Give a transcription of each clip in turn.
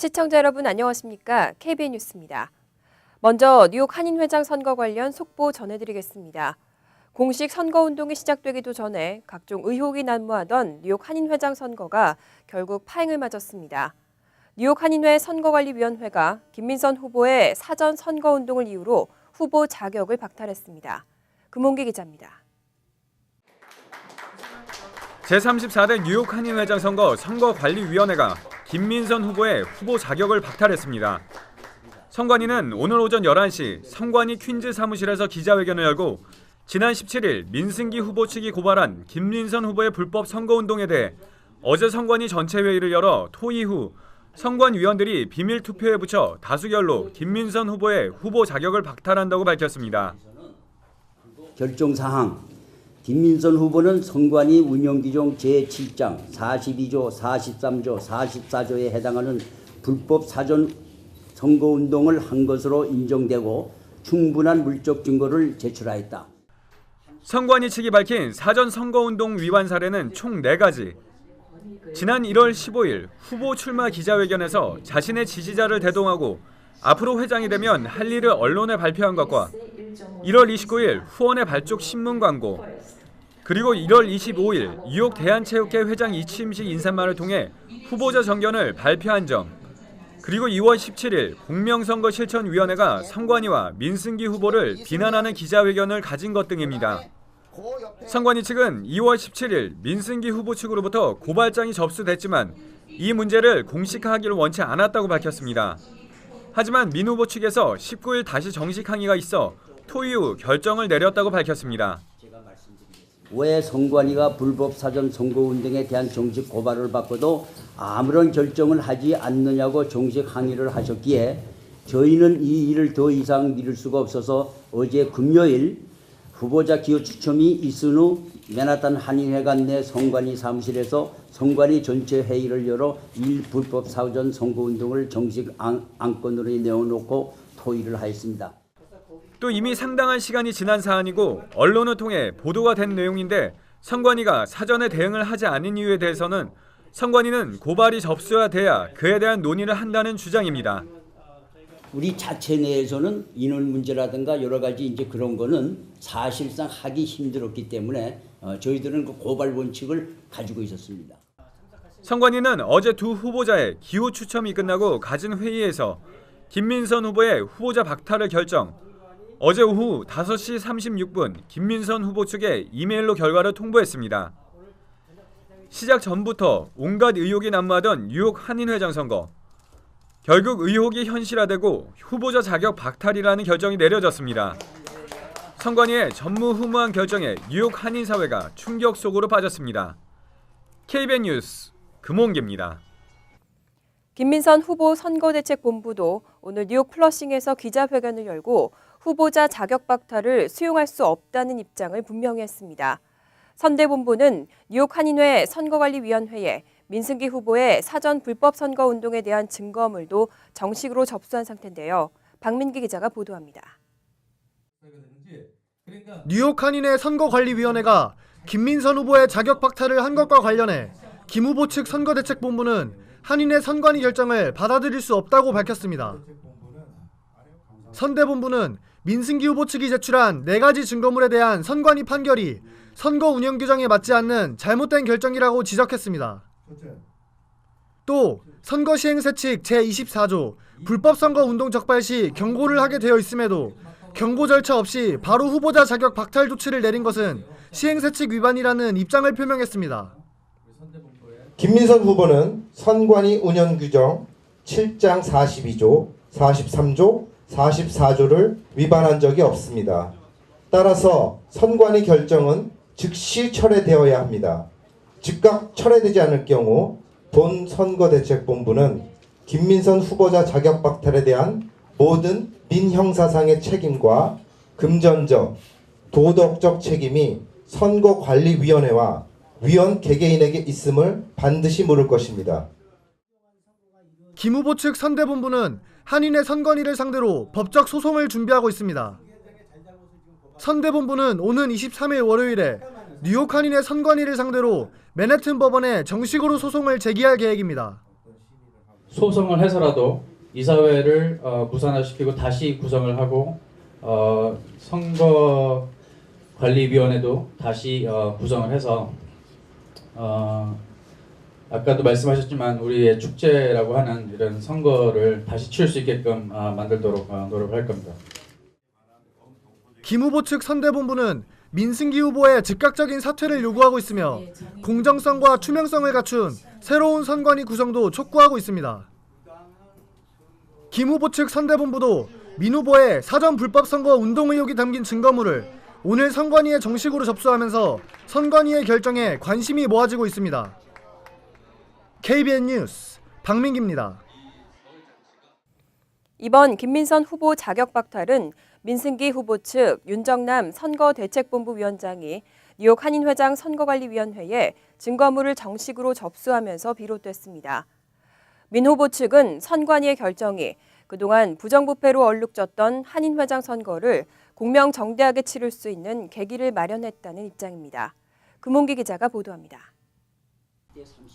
시청자 여러분 안녕하십니까? KBN 뉴스입니다. 먼저 뉴욕 한인회장 선거 관련 속보 전해드리겠습니다. 공식 선거운동이 시작되기도 전에 각종 의혹이 난무하던 뉴욕 한인회장 선거가 결국 파행을 맞았습니다. 뉴욕 한인회 선거관리위원회가 김민선 후보의 사전 선거운동을 이유로 후보 자격을 박탈했습니다. 금홍기 기자입니다. 제34대 뉴욕 한인회장 선거 선거관리위원회가 김민선 후보의 후보 자격을 박탈했습니다. 선관위는 오늘 오전 11시 선관위 퀸즈 사무실에서 기자회견을 열고 지난 17일 민승기 후보 측이 고발한 김민선 후보의 불법 선거운동에 대해 어제 선관위 전체 회의를 열어 토의 후 선관위원들이 비밀 투표에 붙여 다수결로 김민선 후보의 후보 자격을 박탈한다고 밝혔습니다. 결정사항 김민선 후보는 선관위 운영규정 제7장 42조, 43조, 44조에 해당하는 불법 사전 선거운동을 한 것으로 인정되고 충분한 물적 증거를 제출하였다. 선관위 측이 밝힌 사전 선거운동 위반 사례는 총 4가지. 지난 1월 15일 후보 출마 기자회견에서 자신의 지지자를 대동하고 앞으로 회장이 되면 할 일을 언론에 발표한 것과 1월 29일 후원의 발족 신문 광고, 그리고 1월 25일 뉴욕 대한체육회 회장 취임식 인사말을 통해 후보자 정견을 발표한 점, 그리고 2월 17일 공명선거실천위원회가 선관위와 민승기 후보를 비난하는 기자회견을 가진 것 등입니다. 선관위 측은 2월 17일 민승기 후보 측으로부터 고발장이 접수됐지만 이 문제를 공식화하기를 원치 않았다고 밝혔습니다. 하지만 민 후보 측에서 19일 다시 정식 항의가 있어 토의 후 결정을 내렸다고 밝혔습니다. 왜 선관위가 불법 사전 선거운동에 대한 정식 고발을 받고도 아무런 결정을 하지 않느냐고 정식 항의를 하셨기에 저희는 이 일을 더 이상 미룰 수가 없어서 어제 금요일 후보자 기호 추첨이 있은 후 맨하탄 한인회관 내 선관위 사무실에서 선관위 전체 회의를 열어 이 불법 사전 선거운동을 정식 안건으로 내어놓고 토의를 하였습니다. 또 이미 상당한 시간이 지난 사안이고 언론을 통해 보도가 된 내용인데 선관위가 사전에 대응을 하지 않은 이유에 대해서는 선관위는 고발이 접수가 돼야 그에 대한 논의를 한다는 주장입니다. 우리 자체 내에서는 인원 문제라든가 여러 가지 이제 그런 거는 사실상 하기 힘들었기 때문에 저희들은 그 고발 원칙을 가지고 있었습니다. 선관위는 어제 두 후보자의 기호 추첨이 끝나고 가진 회의에서 김민선 후보의 후보자 박탈을 결정, 어제 오후 5시 36분 김민선 후보 측에 이메일로 결과를 통보했습니다. 시작 전부터 온갖 의혹이 난무하던 뉴욕 한인회장 선거. 결국 의혹이 현실화되고 후보자 자격 박탈이라는 결정이 내려졌습니다. 선관위의 전무후무한 결정에 뉴욕 한인사회가 충격 속으로 빠졌습니다. KBN 뉴스 금홍기입니다. 김민선 후보 선거대책본부도 오늘 뉴욕 플러싱에서 기자회견을 열고 후보자 자격 박탈을 수용할 수 없다는 입장을 분명히 했습니다. 선대본부는 뉴욕 한인회 선거관리위원회에 민승기 후보의 사전 불법 선거운동에 대한 증거물도 정식으로 접수한 상태인데요. 박민기 기자가 보도합니다. 뉴욕 한인회 선거관리위원회가 김민선 후보의 자격 박탈을 한 것과 관련해 김 후보 측 선거대책본부는 한인회 선관위 결정을 받아들일 수 없다고 밝혔습니다. 선대본부는 민승기 후보 측이 제출한 4가지 증거물에 대한 선관위 판결이 선거 운영 규정에 맞지 않는 잘못된 결정이라고 지적했습니다. 또 선거시행세 측 제24조 불법 선거 운동 적발 시 경고를 하게 되어 있음에도 경고 절차 없이 바로 후보자 자격 박탈 조치를 내린 것은 시행세 측 위반이라는 입장을 표명했습니다. 김민선 후보는 선관위 운영규정 7장 42조, 43조, 44조를 위반한 적이 없습니다. 따라서 선관위 결정은 즉시 철회되어야 합니다. 즉각 철회되지 않을 경우 본 선거대책본부는 김민선 후보자 자격 박탈에 대한 모든 민형사상의 책임과 금전적, 도덕적 책임이 선거관리위원회와 위원 개개인에게 있음을 반드시 물을 것입니다. 김 후보 측 선대본부는 한인회 선관위를 상대로 법적 소송을 준비하고 있습니다. 선대본부는 오는 23일 월요일에 뉴욕 한인회 선관위를 상대로 맨해튼 법원에 정식으로 소송을 제기할 계획입니다. 소송을 해서라도 이사회를 무산화시키고 다시 구성을 하고 선거관리위원회도 다시 구성을 해서 아까도 말씀하셨지만 우리의 축제라고 하는 이런 선거를 다시 치를 수 있게끔 만들도록 노력할 겁니다. 김 후보 측 선대본부는 민승기 후보의 즉각적인 사퇴를 요구하고 있으며 공정성과 투명성을 갖춘 새로운 선관위 구성도 촉구하고 있습니다. 김 후보 측 선대본부도 민 후보의 사전 불법 선거 운동 의혹이 담긴 증거물을 오늘 선관위에 정식으로 접수하면서 선관위의 결정에 관심이 모아지고 있습니다. KBN 뉴스 박민기입니다. 이번 김민선 후보 자격 박탈은 민승기 후보 측 윤정남 선거대책본부위원장이 뉴욕 한인회장 선거관리위원회에 증거물을 정식으로 접수하면서 비롯됐습니다. 민 후보 측은 선관위의 결정이 그동안 부정부패로 얼룩졌던 한인회장 선거를 공명정대하게 치를 수 있는 계기를 마련했다는 입장입니다. 금홍기 기자가 보도합니다.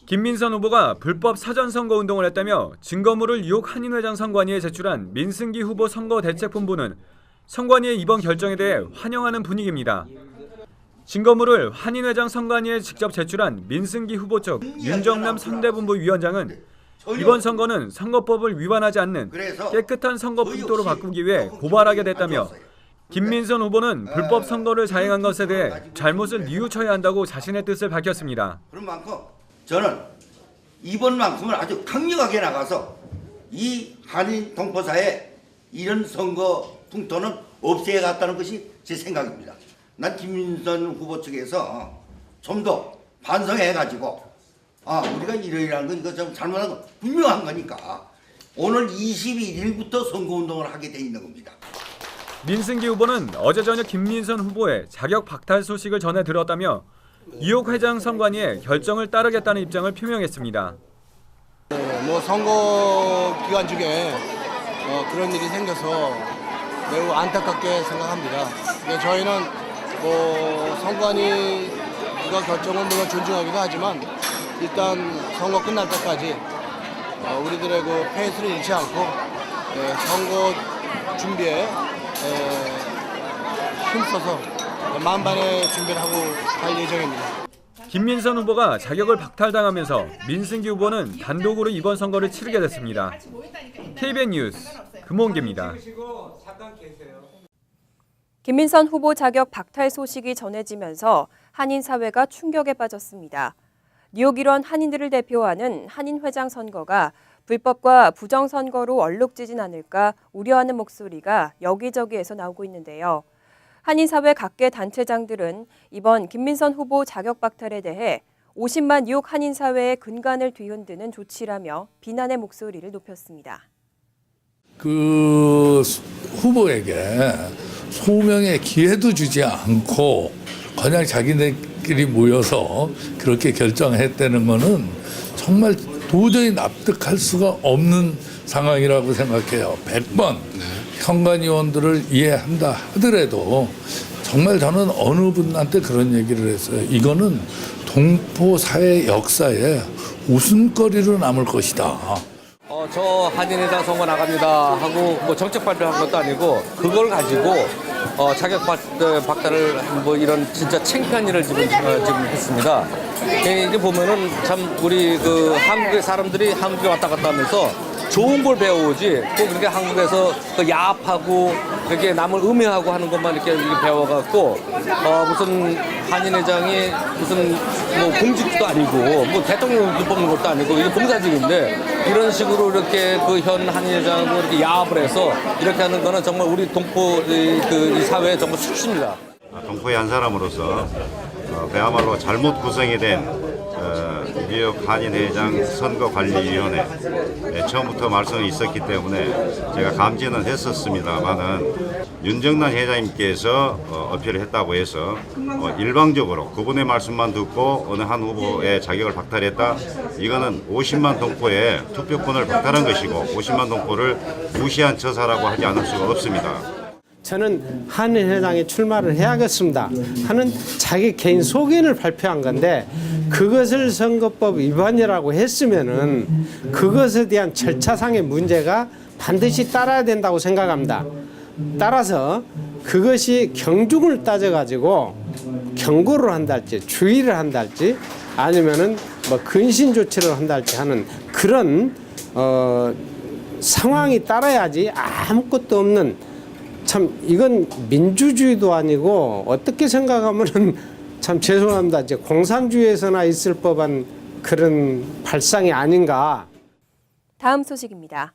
김민선 후보가 불법 사전선거 운동을 했다며 증거물을 뉴욕 한인회장 선관위에 제출한 민승기 후보 선거대책본부는 선관위의 이번 결정에 대해 환영하는 분위기입니다. 증거물을 한인회장 선관위에 직접 제출한 민승기 후보 측 윤정남 선대본부 위원장은 이번 선거는 선거법을 위반하지 않는 깨끗한 선거 풍토로 바꾸기 위해 고발하게 됐다며 김민선 후보는 불법 선거를 자행한 것에 대해 잘못을 뉘우쳐야 한다고 자신의 뜻을 밝혔습니다. 그런 만큼 저는 이번만큼은 아주 강력하게 나가서 이 한인 동포사에 이런 선거 풍토는 없애야겠다는 것이 제 생각입니다. 난 김민선 후보 측에서 좀 더 반성해가지고 우리가 이러이러한 거 이거 좀 잘못한 건 분명한 거니까 오늘 21일부터 선거운동을 하게 돼 있는 겁니다. 민승기 후보는 어제 저녁 김민선 후보의 자격 박탈 소식을 전해 들었다며 뉴욕 회장 선관위의 결정을 따르겠다는 입장을 표명했습니다. 선거 기간 중에 그런 일이 생겨서 매우 안타깝게 생각합니다. 저희는 선관위가 결정을 물론 존중하기도 하지만 일단 선거 끝날 때까지 우리들의 페이스를 잃지 않고 선거 준비에 힘써서 만반의 준비를 하고 갈 예정입니다. 김민선 후보가 자격을 박탈당하면서 민승기 후보는 단독으로 이번 선거를 치르게 됐습니다. KBN 뉴스 금홍기입니다. 김민선 후보 자격 박탈 소식이 전해지면서 한인 사회가 충격에 빠졌습니다. 뉴욕 일원 한인들을 대표하는 한인회장 선거가 불법과 부정선거로 얼룩지진 않을까 우려하는 목소리가 여기저기에서 나오고 있는데요. 한인사회 각계 단체장들은 이번 김민선 후보 자격 박탈에 대해 50만 뉴욕 한인사회의 근간을 뒤흔드는 조치라며 비난의 목소리를 높였습니다. 그 후보에게 소명의 기회도 주지 않고 그냥 자기네끼리 모여서 그렇게 결정했다는 거는 정말 도저히 납득할 수가 없는 상황이라고 생각해요. 100번 현관위원들을 이해한다 하더라도 정말 저는 어느 분한테 그런 얘기를 했어요. 이거는 동포 사회 역사에 웃음거리로 남을 것이다. 저 한인회장 선거 나갑니다 하고 정책 발표한 것도 아니고 그걸 가지고 자격 박탈을 이런 진짜 창피한 일을 지금 했습니다. 이게 보면은 참 우리 한국의 사람들이 한국에 왔다 갔다 하면서 좋은 걸 배워오지 꼭 그렇게 한국에서 야합하고 그렇게 남을 음해하고 하는 것만 이렇게 배워갖고 무슨 한인회장이 무슨 공직도 아니고 대통령도 뽑는 것도 아니고 이게 봉사직인데 이런 식으로 이렇게 현 한인회장하고 이렇게 야합을 해서 이렇게 하는 거는 정말 우리 동포 이 사회에 정말 수치입니다. 동포의 한 사람으로서 그야말로 잘못 구성이 된 뉴욕 한인회장 선거관리위원회 처음부터 말씀이 있었기 때문에 제가 감지는 했었습니다만은 윤정남 회장님께서 어필을 했다고 해서 일방적으로 그분의 말씀만 듣고 어느 한 후보의 자격을 박탈했다. 이거는 50만 동포의 투표권을 박탈한 것이고 50만 동포를 무시한 처사라고 하지 않을 수가 없습니다. 저는 한인 회장에 출마를 해야겠습니다 하는 자기 개인 소견을 발표한 건데 그것을 선거법 위반이라고 했으면은 그것에 대한 절차상의 문제가 반드시 따라야 된다고 생각합니다. 따라서 그것이 경중을 따져가지고 경고를 한달지 주의를 한달지 아니면은 뭐 근신 조치를 한달지 하는 그런 상황이 따라야지 아무것도 없는 참 이건 민주주의도 아니고 어떻게 생각하면은 참 죄송합니다. 이제 공산주의에서나 있을 법한 그런 발상이 아닌가. 다음 소식입니다.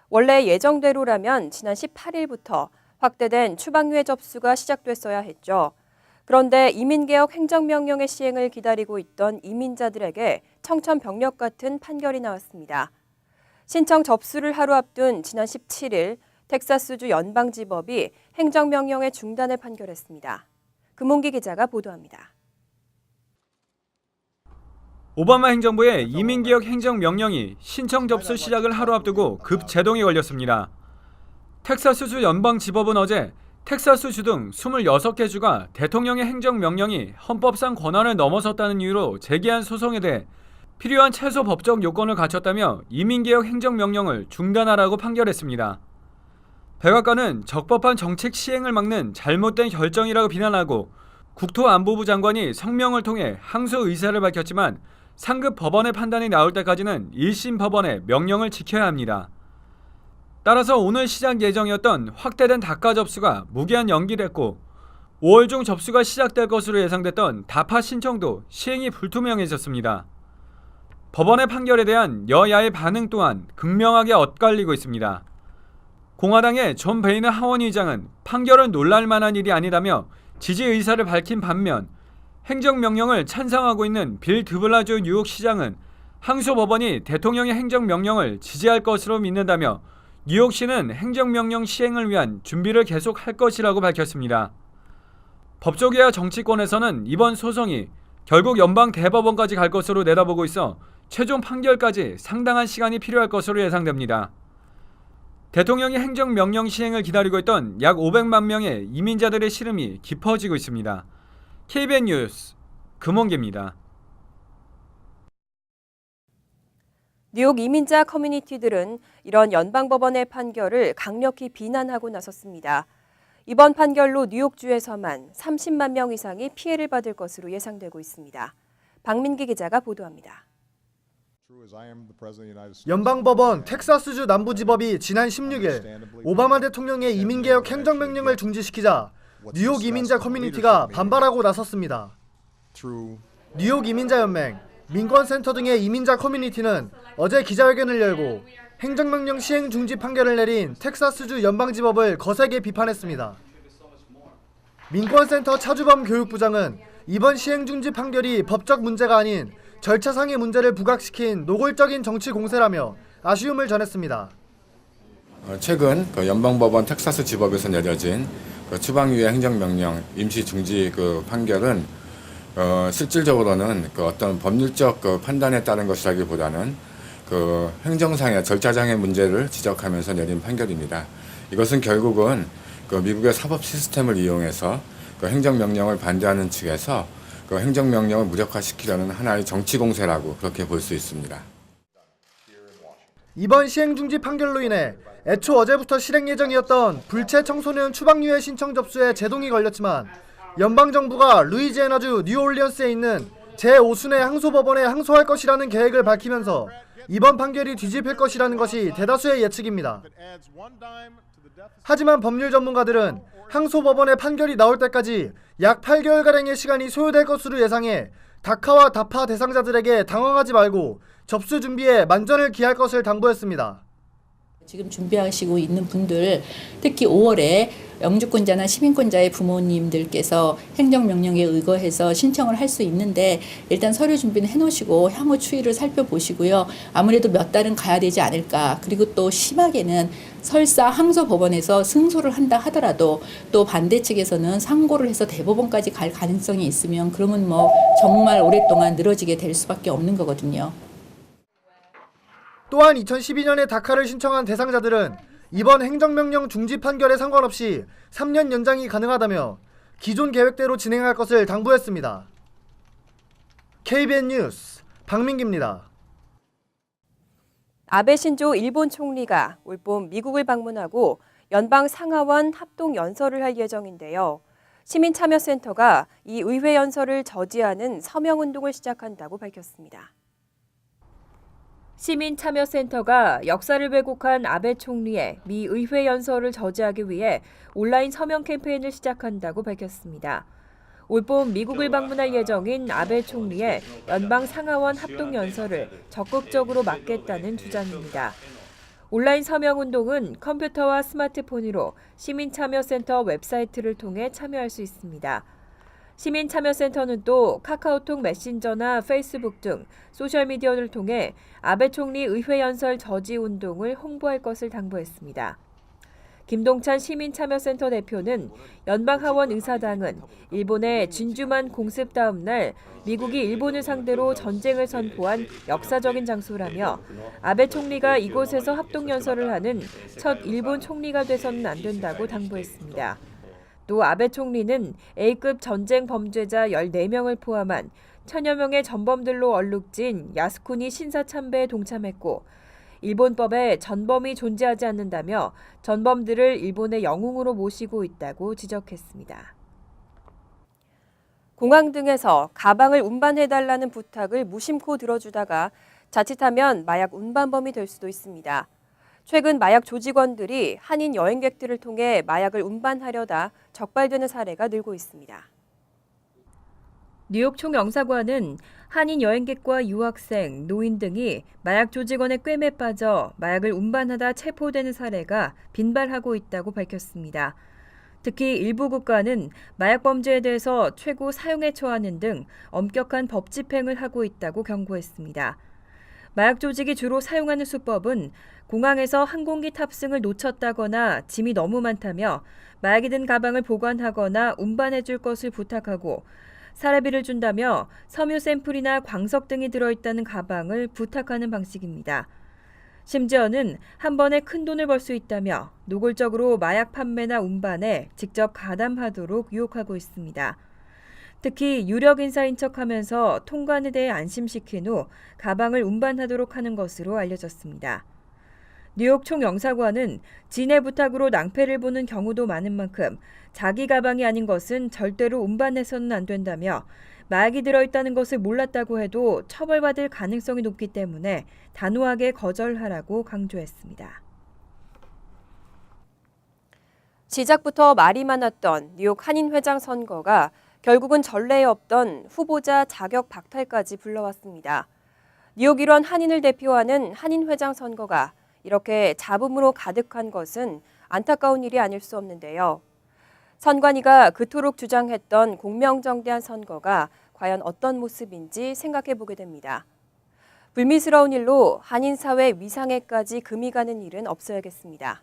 원래 예정대로라면 지난 18일부터 확대된 추방유예 접수가 시작됐어야 했죠. 그런데 이민개혁 행정명령의 시행을 기다리고 있던 이민자들에게 청천벽력 같은 판결이 나왔습니다. 신청 접수를 하루 앞둔 지난 17일 텍사스주 연방지법이 행정명령의 중단을 판결했습니다. 금홍기 기자가 보도합니다. 오바마 행정부의 이민개혁 행정명령이 신청 접수 시작을 하루 앞두고 급 제동이 걸렸습니다. 텍사스주 연방지법은 어제 텍사스주 등 26개 주가 대통령의 행정명령이 헌법상 권한을 넘어섰다는 이유로 제기한 소송에 대해 필요한 최소 법적 요건을 갖췄다며 이민개혁 행정명령을 중단하라고 판결했습니다. 백악관은 적법한 정책 시행을 막는 잘못된 결정이라고 비난하고 국토안보부 장관이 성명을 통해 항소 의사를 밝혔지만 상급 법원의 판단이 나올 때까지는 1심 법원의 명령을 지켜야 합니다. 따라서 오늘 시작 예정이었던 확대된 다카 접수가 무기한 연기됐고 5월 중 접수가 시작될 것으로 예상됐던 다파 신청도 시행이 불투명해졌습니다. 법원의 판결에 대한 여야의 반응 또한 극명하게 엇갈리고 있습니다. 공화당의 존 베이너 하원의장은 판결은 놀랄만한 일이 아니다며 지지 의사를 밝힌 반면 행정명령을 찬성하고 있는 빌 드블라조 뉴욕시장은 항소법원이 대통령의 행정명령을 지지할 것으로 믿는다며 뉴욕시는 행정명령 시행을 위한 준비를 계속할 것이라고 밝혔습니다. 법조계와 정치권에서는 이번 소송이 결국 연방대법원까지 갈 것으로 내다보고 있어 최종 판결까지 상당한 시간이 필요할 것으로 예상됩니다. 대통령이 행정명령 시행을 기다리고 있던 약 500만 명의 이민자들의 시름이 깊어지고 있습니다. KBN 뉴스 금홍기입니다. 뉴욕 이민자 커뮤니티들은 이런 연방법원의 판결을 강력히 비난하고 나섰습니다. 이번 판결로 뉴욕주에서만 30만 명 이상이 피해를 받을 것으로 예상되고 있습니다. 박민기 기자가 보도합니다. 연방법원 텍사스주 남부지법이 지난 16일 오바마 대통령의 이민개혁 행정명령을 중지시키자 뉴욕 이민자 커뮤니티가 반발하고 나섰습니다. 뉴욕 이민자연맹, 민권센터 등의 이민자 커뮤니티는 어제 기자회견을 열고 행정명령 시행 중지 판결을 내린 텍사스주 연방지법을 거세게 비판했습니다. 민권센터 차주범 교육부장은 이번 시행 중지 판결이 법적 문제가 아닌 절차상의 문제를 부각시킨 노골적인 정치 공세라며 아쉬움을 전했습니다. 최근 연방법원 텍사스 지법에서 내려진 추방유예 행정명령 임시 중지 판결은 실질적으로는 어떤 법률적 판단에 따른 것이라기보다는 행정상의 절차상의 문제를 지적하면서 내린 판결입니다. 이것은 결국은 미국의 사법 시스템을 이용해서 행정명령을 반대하는 측에서 행정명령을 무력화시키려는 하나의 정치 공세라고 그렇게 볼 수 있습니다. 이번 시행중지 판결로 인해 애초 어제부터 실행 예정이었던 불체 청소년 추방유예 신청 접수에 제동이 걸렸지만 연방정부가 루이지애나주 뉴올리언스에 있는 제5순회 항소법원에 항소할 것이라는 계획을 밝히면서 이번 판결이 뒤집힐 것이라는 것이 대다수의 예측입니다. 하지만 법률 전문가들은 항소법원의 판결이 나올 때까지 약 8개월가량의 시간이 소요될 것으로 예상해 다카와 다파 대상자들에게 당황하지 말고 접수 준비에 만전을 기할 것을 당부했습니다. 지금 준비하시고 있는 분들, 특히 5월에 영주권자나 시민권자의 부모님들께서 행정명령에 의거해서 신청을 할 수 있는데 일단 서류 준비는 해놓으시고 향후 추이를 살펴보시고요. 아무래도 몇 달은 가야 되지 않을까. 그리고 또 심하게는 설사 항소법원에서 승소를 한다 하더라도 또 반대 측에서는 상고를 해서 대법원까지 갈 가능성이 있으면 그러면 뭐 정말 오랫동안 늘어지게 될 수밖에 없는 거거든요. 또한 2012년에 다카를 신청한 대상자들은 이번 행정명령 중지 판결에 상관없이 3년 연장이 가능하다며 기존 계획대로 진행할 것을 당부했습니다. KBN 뉴스 박민기입니다. 아베 신조 일본 총리가 올봄 미국을 방문하고 연방 상하원 합동 연설을 할 예정인데요. 시민참여센터가 이 의회 연설을 저지하는 서명운동을 시작한다고 밝혔습니다. 시민참여센터가 역사를 왜곡한 아베 총리의 미 의회 연설을 저지하기 위해 온라인 서명 캠페인을 시작한다고 밝혔습니다. 올봄 미국을 방문할 예정인 아베 총리의 연방 상하원 합동 연설을 적극적으로 막겠다는 주장입니다. 온라인 서명운동은 컴퓨터와 스마트폰으로 시민참여센터 웹사이트를 통해 참여할 수 있습니다. 시민참여센터는 또 카카오톡 메신저나 페이스북 등 소셜미디어를 통해 아베 총리 의회 연설 저지 운동을 홍보할 것을 당부했습니다. 김동찬 시민참여센터 대표는 연방하원 의사당은 일본의 진주만 공습 다음 날 미국이 일본을 상대로 전쟁을 선포한 역사적인 장소라며 아베 총리가 이곳에서 합동연설을 하는 첫 일본 총리가 돼서는 안 된다고 당부했습니다. 또 아베 총리는 A급 전쟁 범죄자 14명을 포함한 천여 명의 전범들로 얼룩진 야스쿠니 신사참배에 동참했고 일본법에 전범이 존재하지 않는다며 전범들을 일본의 영웅으로 모시고 있다고 지적했습니다. 공항 등에서 가방을 운반해달라는 부탁을 무심코 들어주다가 자칫하면 마약 운반범이 될 수도 있습니다. 최근 마약 조직원들이 한인 여행객들을 통해 마약을 운반하려다 적발되는 사례가 늘고 있습니다. 뉴욕 총영사관은 한인 여행객과 유학생, 노인 등이 마약 조직원의 꿰매 빠져 마약을 운반하다 체포되는 사례가 빈발하고 있다고 밝혔습니다. 특히 일부 국가는 마약 범죄에 대해서 최고 사형에 처하는 등 엄격한 법 집행을 하고 있다고 경고했습니다. 마약 조직이 주로 사용하는 수법은 공항에서 항공기 탑승을 놓쳤다거나 짐이 너무 많다며 마약이 든 가방을 보관하거나 운반해 줄 것을 부탁하고 사례비를 준다며 섬유 샘플이나 광석 등이 들어있다는 가방을 부탁하는 방식입니다. 심지어는 한 번에 큰 돈을 벌 수 있다며 노골적으로 마약 판매나 운반에 직접 가담하도록 유혹하고 있습니다. 특히 유력 인사인 척하면서 통관에 대해 안심시킨 후 가방을 운반하도록 하는 것으로 알려졌습니다. 뉴욕 총영사관은 진의 부탁으로 낭패를 보는 경우도 많은 만큼 자기 가방이 아닌 것은 절대로 운반해서는 안 된다며 마약이 들어있다는 것을 몰랐다고 해도 처벌받을 가능성이 높기 때문에 단호하게 거절하라고 강조했습니다. 시작부터 말이 많았던 뉴욕 한인회장 선거가 결국은 전례에 없던 후보자 자격 박탈까지 불러왔습니다. 뉴욕 일원 한인을 대표하는 한인회장 선거가 이렇게 잡음으로 가득한 것은 안타까운 일이 아닐 수 없는데요. 선관위가 그토록 주장했던 공명정대한 선거가 과연 어떤 모습인지 생각해 보게 됩니다. 불미스러운 일로 한인 사회 위상에까지 금이 가는 일은 없어야겠습니다.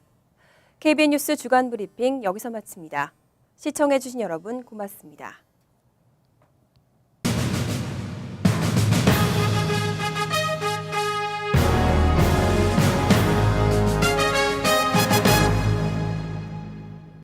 KBN 뉴스 주간 브리핑 여기서 마칩니다. 시청해 주신 여러분 고맙습니다.